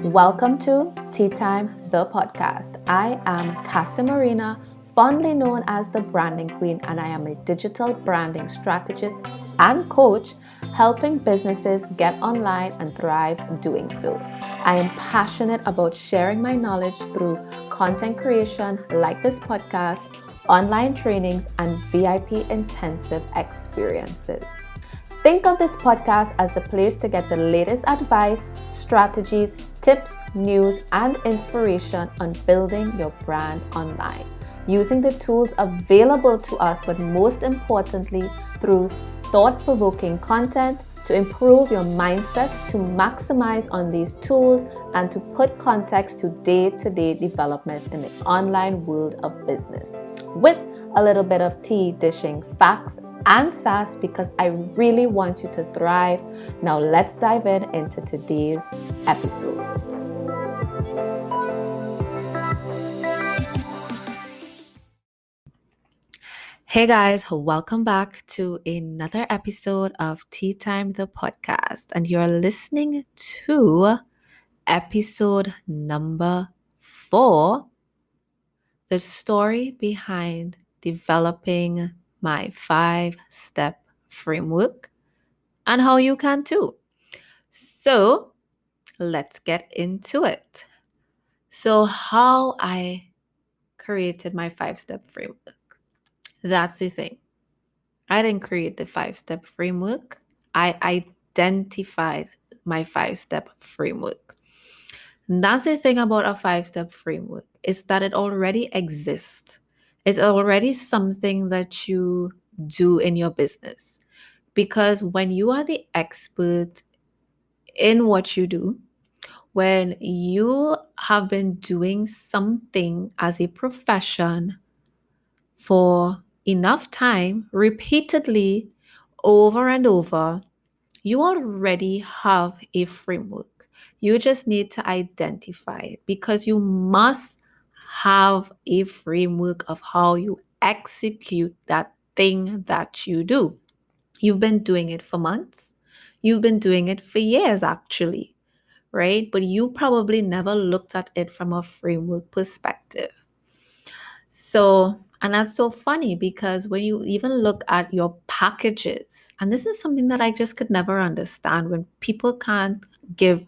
Welcome to Tea Time, the podcast. I am Cassia Marina, fondly known as the Branding Queen, and I am a digital branding strategist and coach, helping businesses get online and thrive doing so. I am passionate about sharing my knowledge through content creation like this podcast, online trainings, and VIP intensive experiences. Think of this podcast as the place to get the latest advice, strategies, tips, news, and inspiration on building your brand online, using the tools available to us, but most importantly, through thought-provoking content to improve your mindset, to maximize on these tools, and to put context to day-to-day developments in the online world of business, with a little bit of tea dishing facts and sass, because I really want you to thrive. Now let's dive into today's episode. Hey guys, welcome back to another episode of Tea Time the podcast, and you're listening to episode number 4, the story behind developing my 5-step framework and how you can too. So let's get into it. So how I created my 5-step framework. That's the thing. I didn't create the 5-step framework. I identified my 5-step framework. And that's the thing about a 5-step framework, is that it already exists. It's already something that you do in your business. Because when you are the expert in what you do, when you have been doing something as a profession for enough time, repeatedly, over and over, you already have a framework. You just need to identify it, because you must have a framework of how you execute that thing that you do. You've been doing it for months. You've been doing it for years, actually, right? But you probably never looked at it from a framework perspective. So, and that's so funny, because when you even look at your packages, and this is something that I just could never understand, when people can't give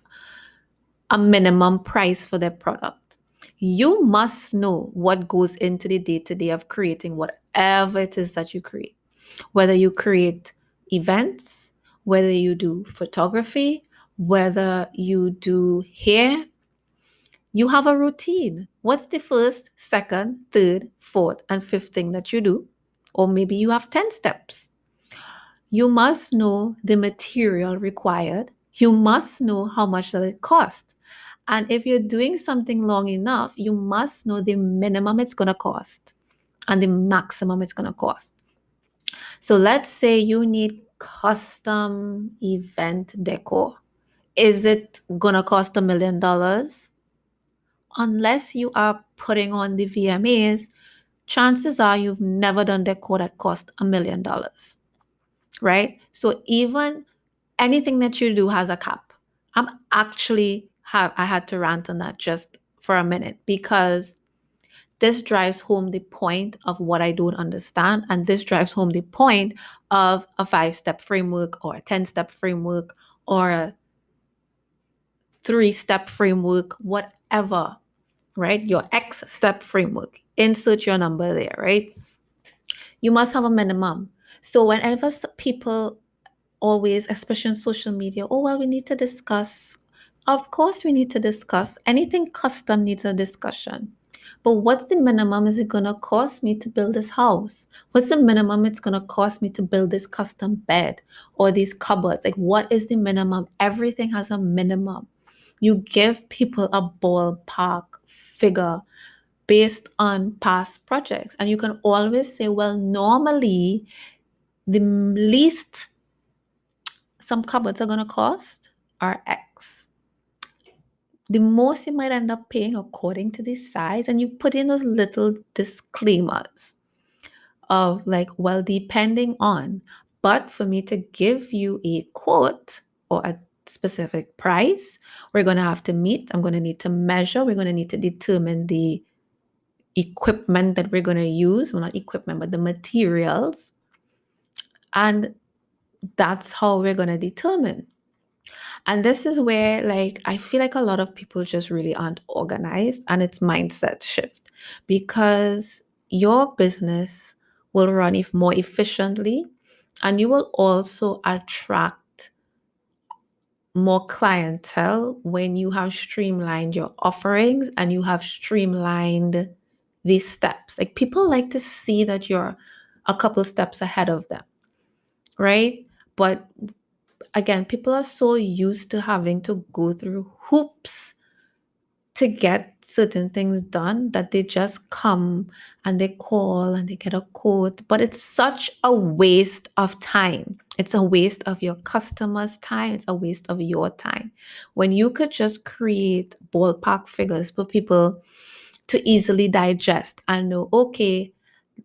a minimum price for their product. You must know what goes into the day-to-day of creating whatever it is that you create. Whether you create events, whether you do photography, whether you do hair, you have a routine. What's the first, second, third, fourth, and fifth thing that you do? Or maybe you have 10 steps. You must know the material required. You must know how much that it costs. And if you're doing something long enough, you must know the minimum it's going to cost and the maximum it's going to cost. So let's say you need custom event decor. Is it going to cost $1 million? Unless you are putting on the VMAs, chances are you've never done decor that cost $1 million, right? So even anything that you do has a cap. I had to rant on that just for a minute, because this drives home the point of what I don't understand. And this drives home the point of a 5-step framework or a 10-step framework or a 3-step framework, whatever, right? Your X-step framework. Insert your number there, right? You must have a minimum. So whenever people always, especially on social media, oh, well, we need to discuss. Of course, we need to discuss. Anything custom needs a discussion. But what's the minimum is it going to cost me to build this house? What's the minimum it's going to cost me to build this custom bed or these cupboards? Like, what is the minimum? Everything has a minimum. You give people a ballpark figure based on past projects. And you can always say, well, normally the least some cupboards are going to cost are X. The most you might end up paying according to the size, and you put in those little disclaimers of like, well, depending on. But for me to give you a quote or a specific price. We're going to have to meet. I'm going to need to measure. We're going to need to determine the equipment that we're going to use. Well, not equipment, but the materials. And that's how we're going to determine. And this is where, like, I feel like a lot of people just really aren't organized, and it's mindset shift, because your business will run if more efficiently, and you will also attract more clientele when you have streamlined your offerings and you have streamlined these steps. Like, people like to see that you're a couple steps ahead of them, right? But again, people are so used to having to go through hoops to get certain things done that they just come and they call and they get a quote. But it's such a waste of time. It's a waste of your customers' time. It's a waste of your time. When you could just create ballpark figures for people to easily digest and know, okay,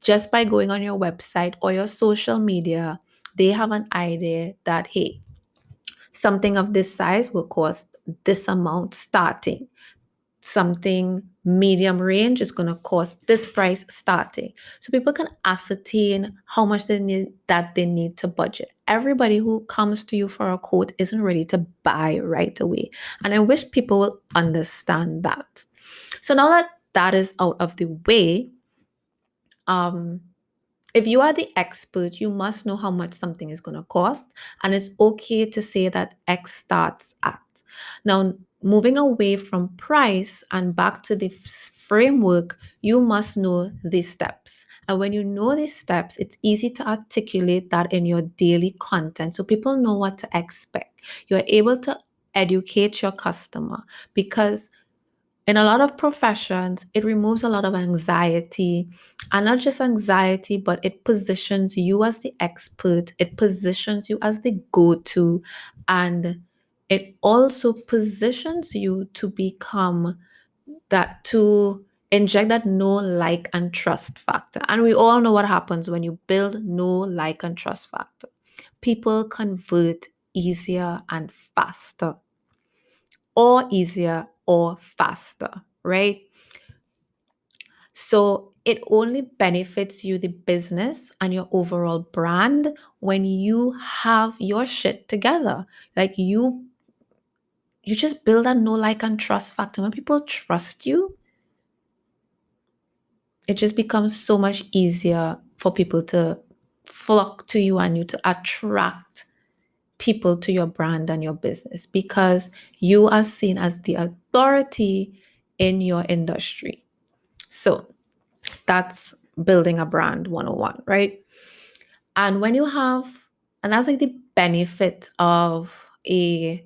just by going on your website or your social media, they have an idea that, hey, something of this size will cost this amount starting. Something medium range is going to cost this price starting. So people can ascertain how much they need to budget. Everybody who comes to you for a quote isn't ready to buy right away. And I wish people will understand that. So now that that is out of the way, if you are the expert, you must know how much something is going to cost, and it's okay to say that X starts at. Now, moving away from price and back to the framework, you must know these steps. And when you know these steps, it's easy to articulate that in your daily content so people know what to expect. You're able to educate your customer, because in a lot of professions, it removes a lot of anxiety, and not just anxiety, but it positions you as the expert, it positions you as the go-to, and it also positions you to become that, to inject that know, like, and trust factor. And we all know what happens when you build know, like, and trust factor. People convert easier and faster, or easier or faster, right? So it only benefits you, the business, and your overall brand when you have your shit together. Like, you just build a know, like, and trust factor. When people trust you, it just becomes so much easier for people to flock to you and you to attract people to your brand and your business, because you are seen as the authority in your industry. So that's building a brand 101, right? And when you have, and that's like the benefit of a,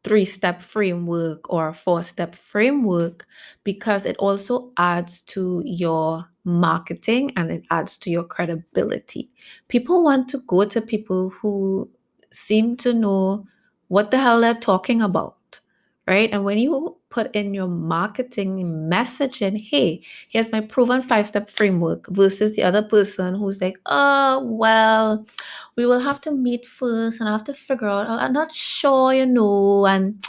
3-step framework or a 4-step framework, because it also adds to your marketing and it adds to your credibility. People want to go to people who seem to know what the hell they're talking about, right? And when you put in your marketing messaging, hey, here's my proven 5-step framework, versus the other person who's like, oh, well, we will have to meet first and I have to figure out, I'm not sure, and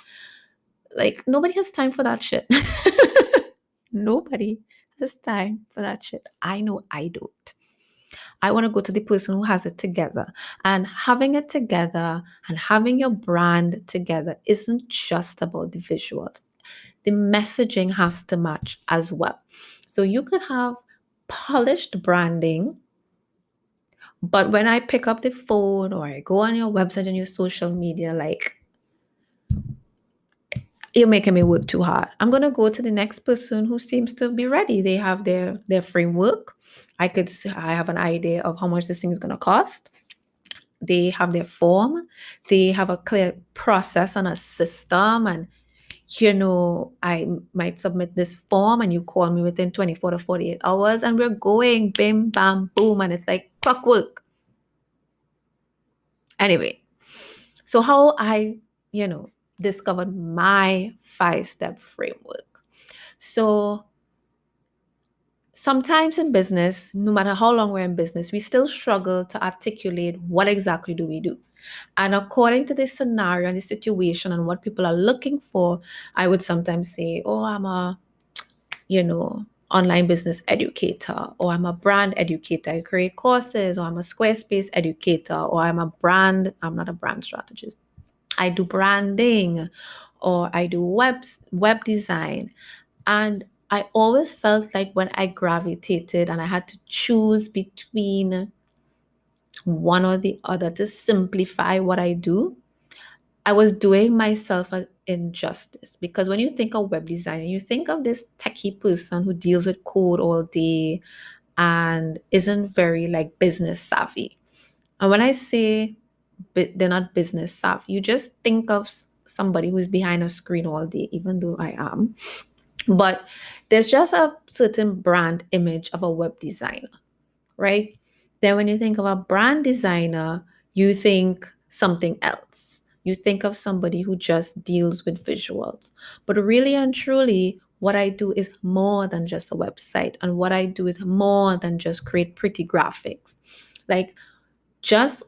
like, nobody has time for that shit. Nobody has time for that shit. I know I don't. I want to go to the person who has it together. And having it together and having your brand together isn't just about the visuals. The messaging has to match as well. So you could have polished branding, but when I pick up the phone or I go on your website and your social media, like, you're making me work too hard. I'm going to go to the next person who seems to be ready. They have their framework. I have an idea of how much this thing is going to cost. They have their form. They have a clear process and a system. And, I might submit this form and you call me within 24 to 48 hours and we're going bim, bam, boom. And it's like clockwork. Anyway, so how I, discovered my 5-step framework. So sometimes in business, no matter how long we're in business, we still struggle to articulate what exactly do we do. And according to the scenario and the situation and what people are looking for, I would sometimes say, oh, I'm a, online business educator, or I'm a brand educator. I create courses, or I'm a Squarespace educator, or I'm not a brand strategist. I do branding, or I do web design. And I always felt like when I gravitated and I had to choose between one or the other to simplify what I do, I was doing myself an injustice, because when you think of web design, you think of this techie person who deals with code all day and isn't very like business savvy. And when I say they're not business savvy, you just think of somebody who's behind a screen all day, even though I am. But there's just a certain brand image of a web designer, right? Then when you think of a brand designer, you think something else. You think of somebody who just deals with visuals. But really and truly, what I do is more than just a website. And what I do is more than just create pretty graphics. Like, just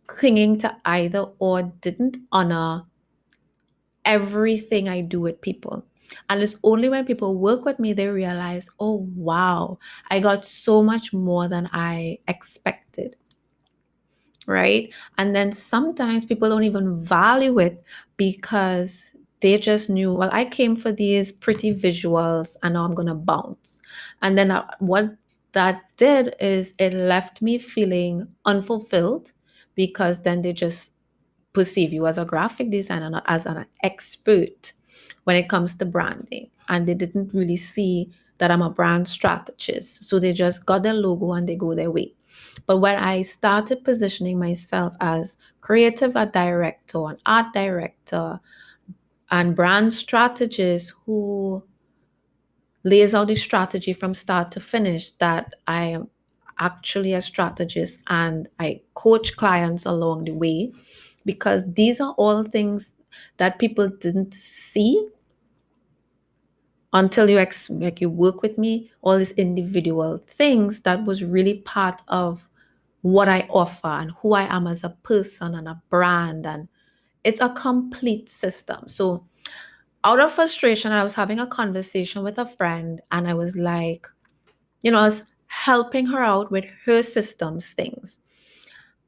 clinging to either or didn't honor everything I do with people. And it's only when people work with me, they realize, oh, wow, I got so much more than I expected. Right. And then sometimes people don't even value it because they just knew, well, I came for these pretty visuals and now I'm going to bounce. And then what that did is it left me feeling unfulfilled, because then they just perceive you as a graphic designer, not as an expert when it comes to branding. And they didn't really see that I'm a brand strategist. So they just got their logo and they go their way. But when I started positioning myself as creative art director, an art director, and brand strategist who lays out the strategy from start to finish, that I am actually a strategist and I coach clients along the way, because these are all things that people didn't see until you work with me. All these individual things that was really part of what I offer and who I am as a person and a brand, and it's a complete system. So out of frustration, I was having a conversation with a friend, and I was like, I was helping her out with her systems things.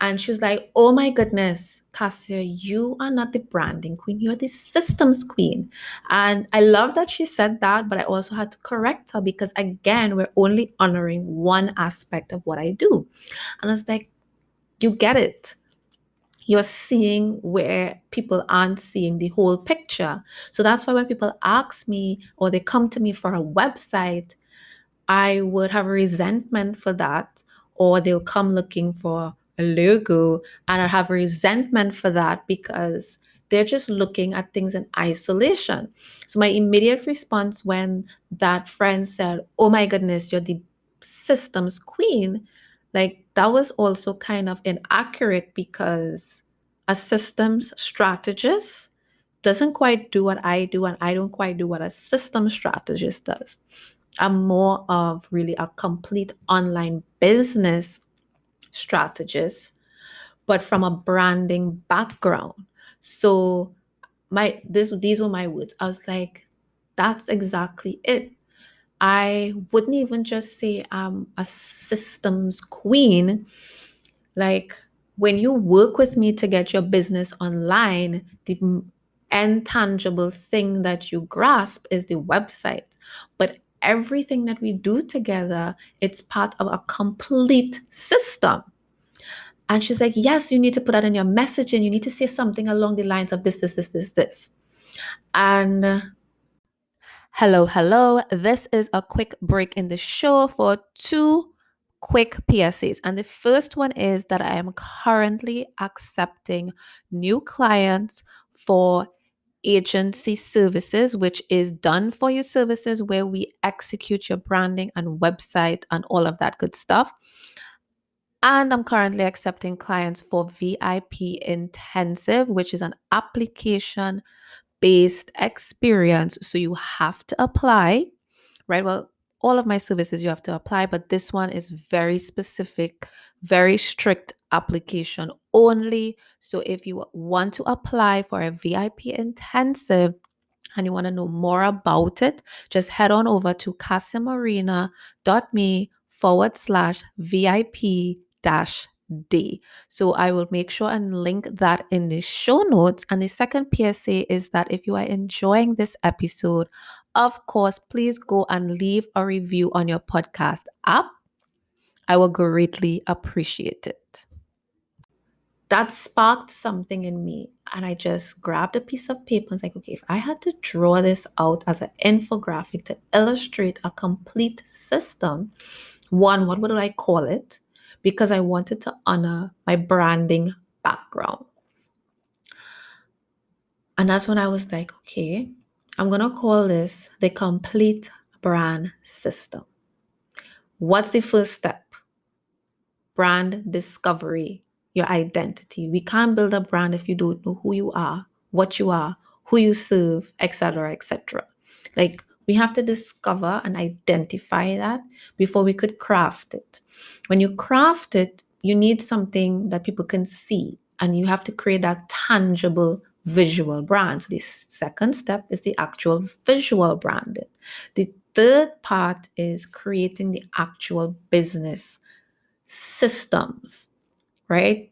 And she was like, oh my goodness, Cassia, you are not the branding queen, you're the systems queen. And I love that she said that, but I also had to correct her, because again, we're only honoring one aspect of what I do. And I was like, you get it. You're seeing where people aren't seeing the whole picture. So that's why when people ask me or they come to me for a website, I would have resentment for that, or they'll come looking for a logo and I have resentment for that, because they're just looking at things in isolation. So my immediate response when that friend said, oh my goodness, you're the systems queen, like that was also kind of inaccurate, because a systems strategist doesn't quite do what I do, and I don't quite do what a system strategist does. I'm more of really a complete online business strategist, but from a branding background. So these were my words. I was like, that's exactly it. I wouldn't even just say I'm a systems queen. Like, when you work with me to get your business online, the intangible thing that you grasp is the website. But everything that we do together, it's part of a complete system. And she's like, yes, you need to put that in your messaging. You need to say something along the lines of this. And hello, hello. This is a quick break in the show for two quick PSAs. And the first one is that I am currently accepting new clients for agency services, which is done for you services, where we execute your branding and website and all of that good stuff. And I'm currently accepting clients for VIP Intensive, which is an application based experience. So you have to apply, right? Well, all of my services you have to apply, but this one is very specific, very strict application only. So if you want to apply for a VIP intensive and you want to know more about it, just head on over to cassiamarina.me/VIP dash day. So I will make sure and link that in the show notes. And the second PSA is that if you are enjoying this episode, of course, please go and leave a review on your podcast app. I will greatly appreciate it. That sparked something in me. And I just grabbed a piece of paper and was like, okay, if I had to draw this out as an infographic to illustrate a complete system, one, what would I call it? Because I wanted to honor my branding background. And that's when I was like, okay, I'm going to call this the complete brand system. What's the first step? Brand discovery, your identity. We can't build a brand if you don't know who you are, who you serve, etc., etc. Like, we have to discover and identify that before we could craft it. When you craft it, you need something that people can see, and you have to create that tangible visual brand. So the second step is the actual visual branding. The third part is creating the actual business systems, right?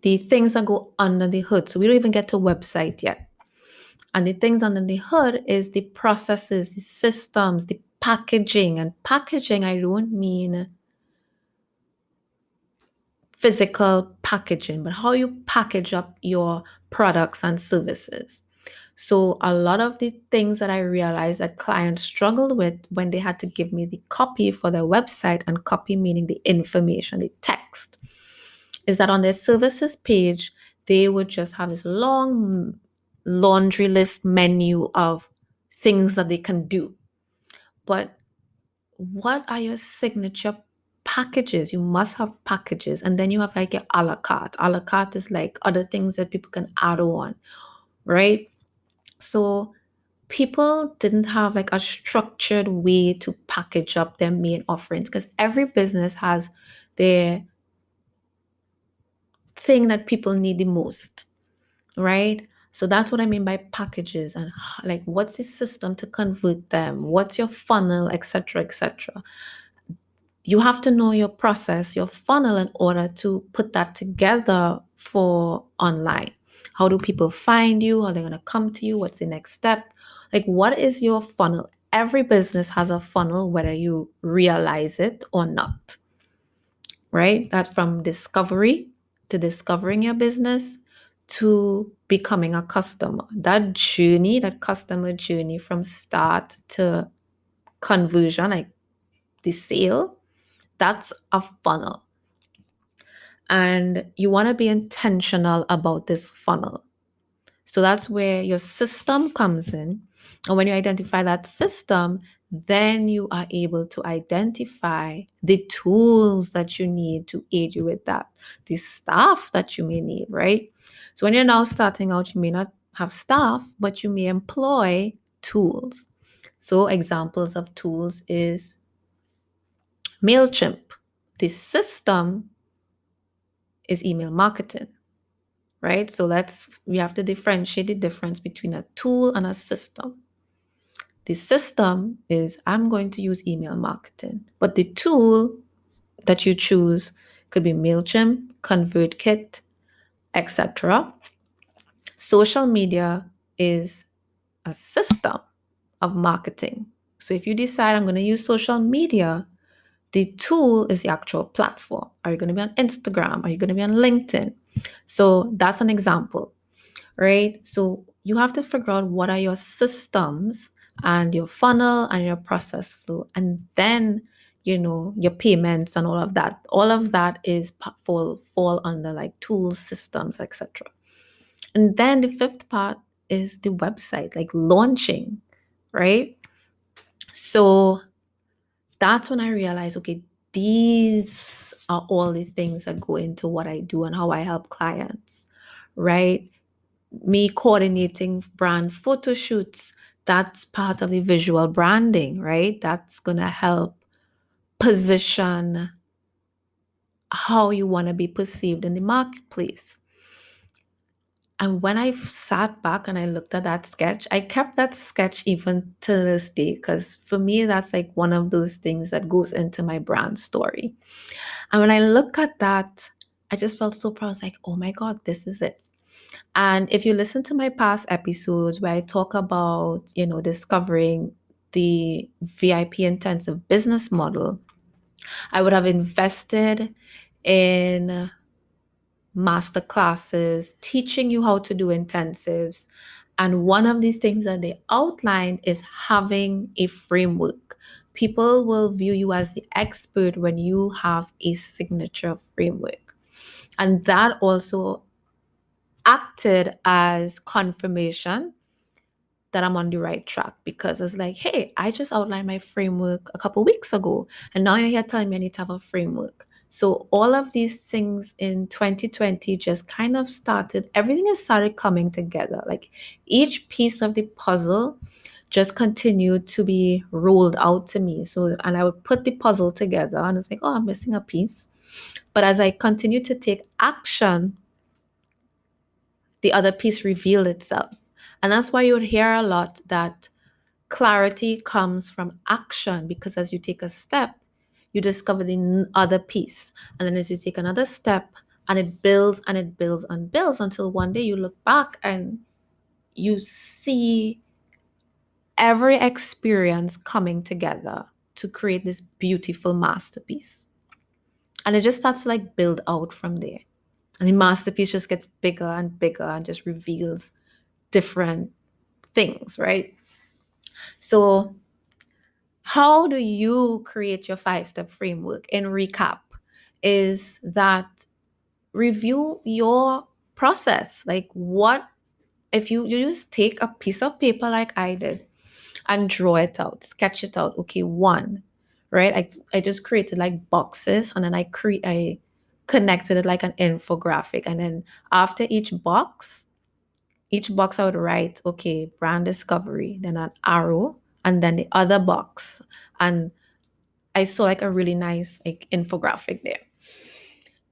The things that go under the hood. So we don't even get to website yet. And the things under the hood is the processes, the systems, the packaging. And packaging, I don't mean physical packaging, but how you package up your products and services. So a lot of the things that I realized that clients struggled with when they had to give me the copy for their website, and copy meaning the information, the text, is that on their services page, they would just have this long laundry list menu of things that they can do. But what are your signature packages? You must have packages. And then you have like your a la carte. A la carte is like other things that people can add on, right? So people didn't have like a structured way to package up their main offerings, because every business has their thing that people need the most, right? So that's what I mean by packages, and like, what's the system to convert them? What's your funnel, etc., etc. You have to know your process, your funnel, in order to put that together for online. How do people find you? How are they going to come to you? What's the next step? Like, what is your funnel? Every business has a funnel, whether you realize it or not, right? That's from discovery to discovering your business to becoming a customer. That journey, that customer journey from start to conversion, like the sale, that's a funnel. And you want to be intentional about this funnel. So that's where your system comes in. And when you identify that system, then you are able to identify the tools that you need to aid you with that, the staff that you may need, right? So when you're now starting out, you may not have staff, but you may employ tools. So examples of tools is MailChimp. The system is email marketing, right? So we have to differentiate the difference between a tool and a system. The system is, I'm going to use email marketing, but the tool that you choose could be MailChimp, ConvertKit, etc. Social media is a system of marketing. So if you decide I'm going to use social media, the tool is the actual platform. Are you going to be on Instagram? Are you going to be on LinkedIn? So that's an example, right? So you have to figure out what are your systems and your funnel and your process flow. And then, your payments and all of that. All of that is fall under like tools, systems, etc. And then the fifth part is the website, like launching, right? So that's when I realized, okay, these are all the things that go into what I do and how I help clients, right? Me coordinating brand photo shoots, That's part of the visual branding, right? That's going to help position how you want to be perceived in the marketplace. And when I sat back and I looked at that sketch, I kept that sketch even to this day because for me, that's like one of those things that goes into my brand story. And when I look at that, I just felt so proud. I was like, oh my God, this is it. And if you listen to my past episodes where I talk about, discovering the VIP intensive business model, I would have invested in master classes, teaching you how to do intensives. And one of the things that they outlined is having a framework. People will view you as the expert when you have a signature framework. And that also acted as confirmation that I'm on the right track because it's like, hey, I just outlined my framework a couple weeks ago, and now you're here telling me I need to have a framework. So all of these things in 2020 just kind of started, everything has started coming together. Like each piece of the puzzle just continued to be rolled out to me. So, and I would put the puzzle together and it's like, oh, I'm missing a piece. But as I continued to take action, the other piece revealed itself. And that's why you would hear a lot that clarity comes from action because as you take a step, you discover the other piece. And then as you take another step, and it builds and it builds and builds until one day you look back and you see every experience coming together to create this beautiful masterpiece. And it just starts to like build out from there. And the masterpiece just gets bigger and bigger and just reveals different things, right? So, how do you create your 5-step framework? In recap, is that review your process. Like, what if you just take a piece of paper like I did and draw it out, sketch it out? Okay, one, right? I just created like boxes and then I connected it like an infographic. And then after each box I would write, okay, brand discovery, then an arrow, and then the other box. And I saw like a really nice like infographic there.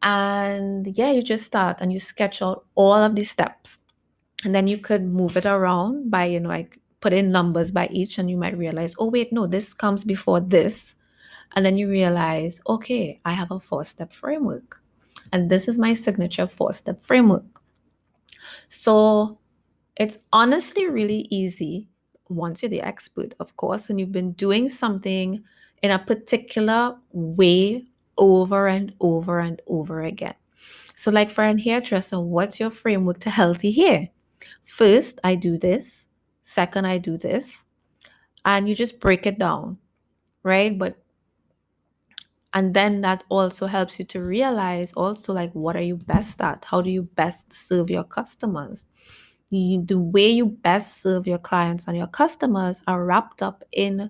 And yeah, you just start and you sketch out all of these steps. And then you could move it around by, like put in numbers by each, and you might realize, oh wait, no, this comes before this. And then you realize, okay, I have a 4-step framework. And this is my signature 4-step framework. So it's honestly really easy once you're the expert, of course, and you've been doing something in a particular way over and over and over again. So, like for an hairdresser, what's your framework to healthy hair? First, I do this. Second, I do this. And you just break it down, right? And then that also helps you to realize also like what are you best at? How do you best serve your customers? The way you best serve your clients and your customers are wrapped up in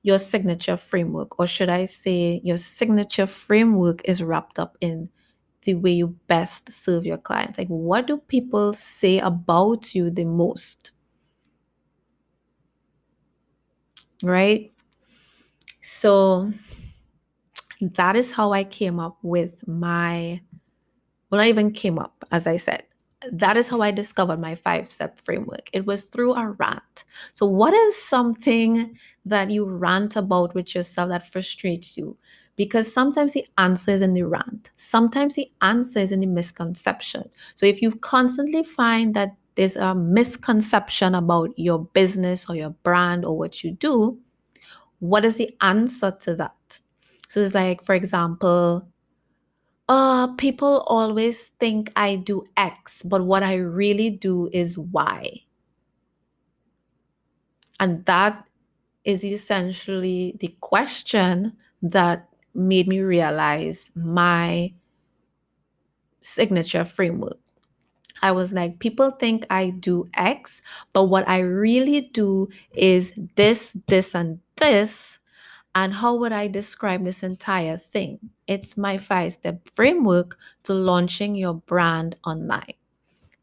your signature framework, or should I say your signature framework is wrapped up in the way you best serve your clients. Like, what do people say about you the most? Right? So that is how I came up with I even came up, as I said. That is how I discovered my 5-step framework. It was through a rant. So, what is something that you rant about with yourself that frustrates you? Because sometimes the answer is in the rant, sometimes the answer is in the misconception. So, if you constantly find that there's a misconception about your business or your brand or what you do, what is the answer to that? So, it's like, for example, people always think I do X, but what I really do is Y. And that is essentially the question that made me realize my signature framework. I was like, people think I do X, but what I really do is this, this, and this. And how would I describe this entire thing? It's my 5-step framework to launching your brand online.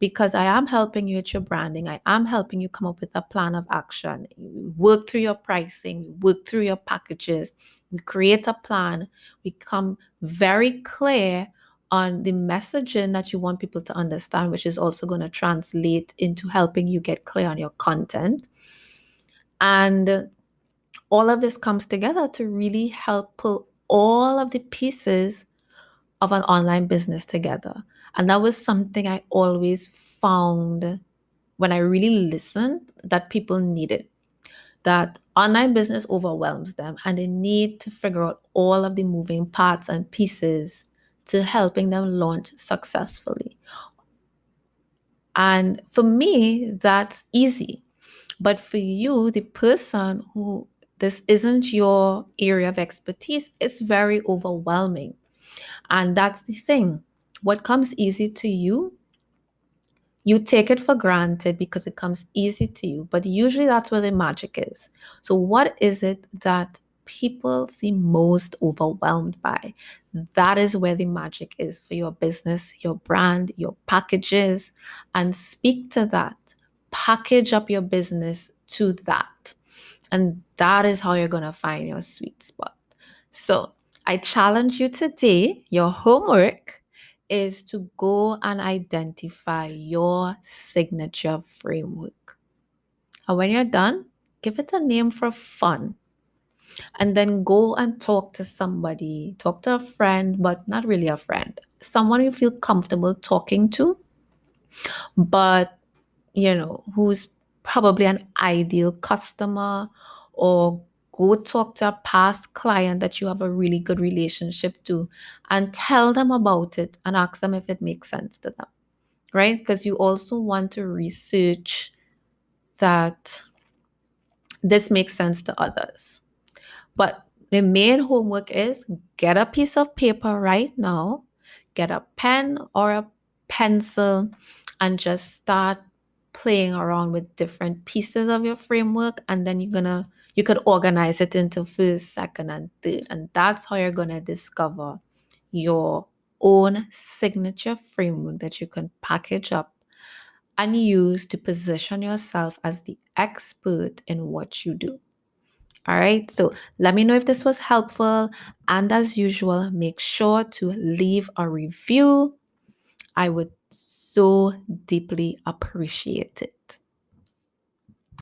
because I am helping you with your branding. I am helping you come up with a plan of action. We work through your pricing, we work through your packages, we create a plan, we come very clear on the messaging that you want people to understand, which is also going to translate into helping you get clear on your content. And all of this comes together to really help pull all of the pieces of an online business together. And that was something I always found when I really listened that people needed. That online business overwhelms them and they need to figure out all of the moving parts and pieces to helping them launch successfully. And for me, that's easy. But for you, the person who this isn't your area of expertise, it's very overwhelming. And that's the thing. What comes easy to you take it for granted because it comes easy to you. But usually that's where the magic is. So, what is it that people seem most overwhelmed by? That is where the magic is for your business, your brand, your packages, and speak to that. Package up your business to that. And that is how you're going to find your sweet spot. So, I challenge you today, your homework is to go and identify your signature framework. And when you're done, give it a name for fun. And then go and talk to somebody, talk to a friend, but not really a friend, someone you feel comfortable talking to, but who's probably an ideal customer, or go talk to a past client that you have a really good relationship to and tell them about it and ask them if it makes sense to them, right? Because you also want to research that this makes sense to others. But the main homework is get a piece of paper right now, get a pen or a pencil, and just start playing around with different pieces of your framework. And then you could organize it into first, second, and third. And that's how you're gonna discover your own signature framework that you can package up and use to position yourself as the expert in what you do. All right, so let me know if this was helpful. And as usual, make sure to leave a review. I would so deeply appreciate it.